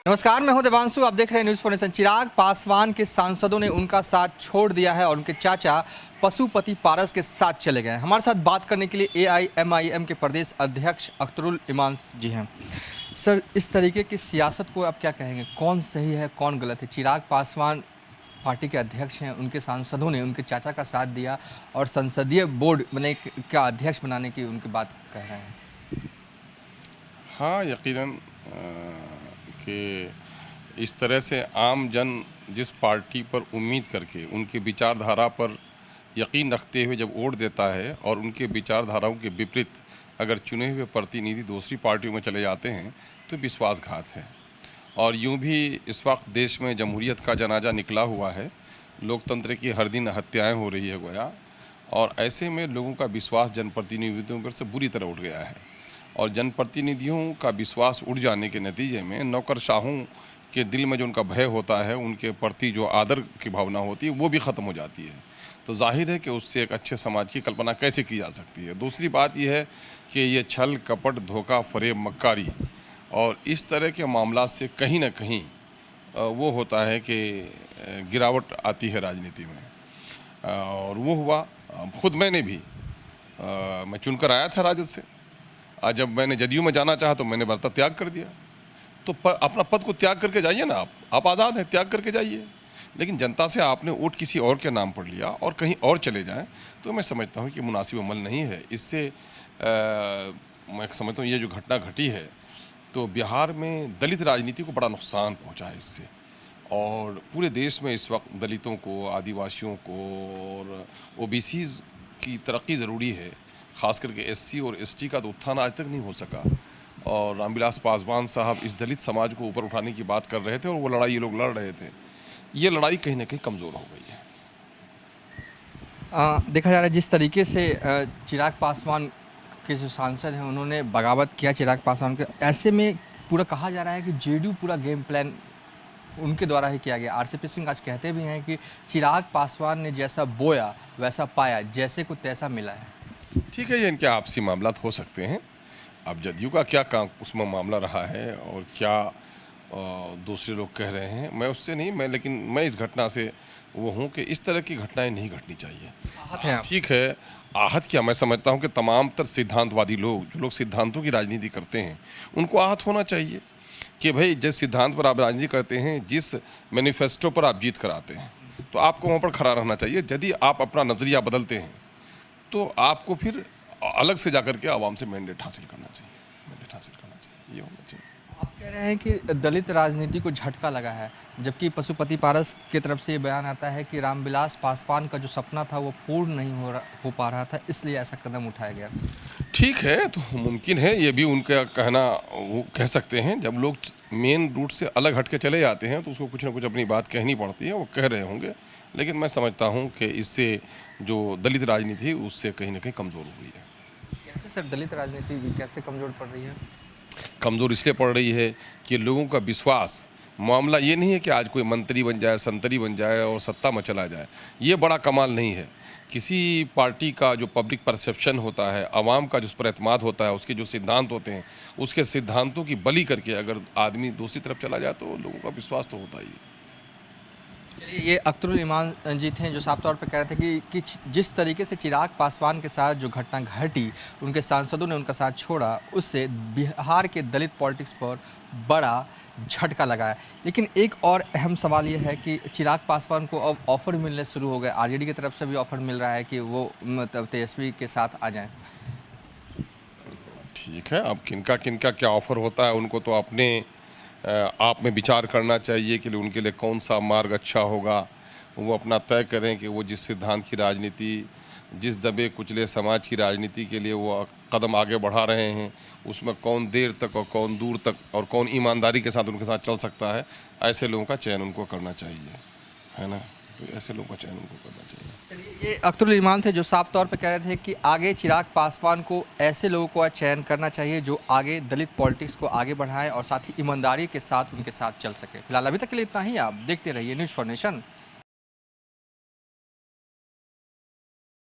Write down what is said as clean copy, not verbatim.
नमस्कार, मैं हूं देवांशु। आप देख रहे हैं news for nation. Chirag Paswan के सांसदों ने उनका साथ छोड़ दिया है और उनके चाचा पशुपति पारस के साथ चले गए हैं। हमारे साथ बात करने के लिए AIMIM के प्रदेश अध्यक्ष अख्तरुल इमान जी हैं। सर, इस तरीके की सियासत को आप क्या कहेंगे? कौन सही है, कौन गलत है? चिराग पासवान पार्टी के अध्यक्ष हैं, उनके सांसदों ने उनके चाचा का साथ दिया और संसदीय बोर्ड का अध्यक्ष बनाने की उनकी बात कह रहे हैं। हाँ, यकीनन कि इस तरह से आम जन जिस पार्टी पर उम्मीद करके उनके विचारधारा पर यकीन रखते हुए जब वोट देता है और उनके विचारधाराओं के विपरीत अगर चुने हुए प्रतिनिधि दूसरी पार्टियों में चले जाते हैं तो विश्वासघात है। और यूं भी इस वक्त देश में जमहूरियत का जनाजा निकला हुआ है, लोकतंत्र की हर दिन हत्याएं हो रही है गोया, और ऐसे में लोगों का विश्वास जनप्रतिनिधियों पर से बुरी तरह उठ गया है। और जनप्रतिनिधियों का विश्वास उड़ जाने के नतीजे में नौकरशाहों के दिल में जो उनका भय होता है, उनके प्रति जो आदर की भावना होती है, वो भी ख़त्म हो जाती है। तो जाहिर है कि उससे एक अच्छे समाज की कल्पना कैसे की जा सकती है। दूसरी बात यह है कि ये छल कपट धोखा फरेब मक्कारी और इस तरह के मामला से कहीं ना कहीं वो होता है कि गिरावट आती है राजनीति में। और वो हुआ, खुद मैंने भी मैं चुनकर आया था राजद से। आज जब मैंने जदयू में जाना चाहा तो मैंने बर्ता त्याग कर दिया। तो अपना पद को त्याग करके जाइए ना, आप आज़ाद हैं, त्याग करके जाइए। लेकिन जनता से आपने वोट किसी और के नाम पर लिया और कहीं और चले जाएं तो मैं समझता हूं कि मुनासिब अमल नहीं है। इससे मैं समझता हूं ये जो घटना घटी है तो बिहार में दलित राजनीति को बड़ा नुकसान पहुंचा है इससे। और पूरे देश में इस वक्त दलितों को, आदिवासियों को और OBCs की तरक्की ज़रूरी है। ख़ास करके SC और ST का तो उत्थान आज तक नहीं हो सका। और रामविलास पासवान साहब इस दलित समाज को ऊपर उठाने की बात कर रहे थे और वो लड़ाई ये लोग लड़ रहे थे। ये लड़ाई कहीं ना कहीं कमज़ोर हो गई है। देखा जा रहा है जिस तरीके से चिराग पासवान के जो सांसद हैं उन्होंने बगावत किया चिराग पासवान के, ऐसे में पूरा कहा जा रहा है कि JDU पूरा गेम प्लान उनके द्वारा ही किया गया। RCP सिंह आज कहते भी हैं कि चिराग पासवान ने जैसा बोया वैसा पाया, जैसे को तैसा मिला है। ठीक है, ये इनके आपसी मामला हो सकते हैं। अब जदयू का क्या काम उसमें मामला रहा है और क्या दूसरे लोग कह रहे हैं, मैं उससे नहीं, लेकिन मैं इस घटना से वो हूँ कि इस तरह की घटनाएं नहीं घटनी चाहिए। आहत हैं आप? ठीक है, आहत क्या, मैं समझता हूँ कि तमाम तर सिद्धांतवादी लोग, जो लोग सिद्धांतों की राजनीति करते हैं, उनको आहत होना चाहिए कि भाई जिस सिद्धांत पर आप राजनीति करते हैं, जिस मैनिफेस्टो पर आप जीत कर आते हैं, तो आपको वहाँ पर खड़ा रहना चाहिए। यदि आप अपना नज़रिया बदलते हैं तो आपको फिर अलग से जाकर के आवाम से मैंडेट हासिल करना चाहिए, ये होना चाहिए। आप कह रहे हैं कि दलित राजनीति को झटका लगा है, जबकि पशुपति पारस की तरफ से ये बयान आता है कि रामविलास पासवान का जो सपना था वो पूर्ण नहीं हो पा रहा था, इसलिए ऐसा कदम उठाया गया। ठीक है, तो मुमकिन है, ये भी उनका कहना, वो कह सकते हैं। जब लोग मेन रूट से अलग हट के चले जाते हैं तो उसको कुछ ना कुछ अपनी बात कहनी पड़ती है, वो कह रहे होंगे। लेकिन मैं समझता हूँ कि इससे जो दलित राजनीति उससे कहीं ना कहीं कमज़ोर हुई है। कैसे सर, दलित राजनीति कैसे कमज़ोर पड़ रही है? कमज़ोर इसलिए पड़ रही है कि लोगों का विश्वास, मामला ये नहीं है कि आज कोई मंत्री बन जाए, संतरी बन जाए और सत्ता में चला जाए, ये बड़ा कमाल नहीं है। किसी पार्टी का जो पब्लिक परसेप्शन होता है, आवाम का जो उस पर एतमाद होता है, उसके जो सिद्धांत होते हैं, उसके सिद्धांतों की बलि करके अगर आदमी दूसरी तरफ चला जाए तो लोगों का विश्वास तो होता ही है। ये अख्तरुल इमान जी थे जो साफ तौर पर कह रहे थे कि जिस तरीके से चिराग पासवान के साथ जो घटना घटी, उनके सांसदों ने उनका साथ छोड़ा, उससे बिहार के दलित पॉलिटिक्स पर बड़ा झटका लगा है। लेकिन एक और अहम सवाल ये है कि चिराग पासवान को अब ऑफ़र मिलने शुरू हो गए। RJD की तरफ से भी ऑफ़र मिल रहा है कि वो मतलब तेजस्वी के साथ आ जाएं। ठीक है, अब किनका किनका क्या ऑफ़र होता है उनको तो अपने आप में विचार करना चाहिए कि उनके लिए कौन सा मार्ग अच्छा होगा। वो अपना तय करें कि वो जिस सिद्धांत की राजनीति, जिस दबे कुचले समाज की राजनीति के लिए वो कदम आगे बढ़ा रहे हैं, उसमें कौन देर तक और कौन दूर तक और कौन ईमानदारी के साथ उनके साथ चल सकता है, ऐसे लोगों का चयन उनको करना चाहिए, है ना। तो ऐसे लोगों का चयन उनको करना चाहिए। चलिए, ये अख्तरुल इमान थे जो साफ तौर पर कह रहे थे कि आगे चिराग पासवान को ऐसे लोगों का चयन करना चाहिए जो आगे दलित पॉलिटिक्स को आगे बढ़ाएं और साथ ही ईमानदारी के साथ उनके साथ चल सके। फिलहाल अभी तक के लिए इतना ही। आप देखते रहिए न्यूज़ फॉर नेशन।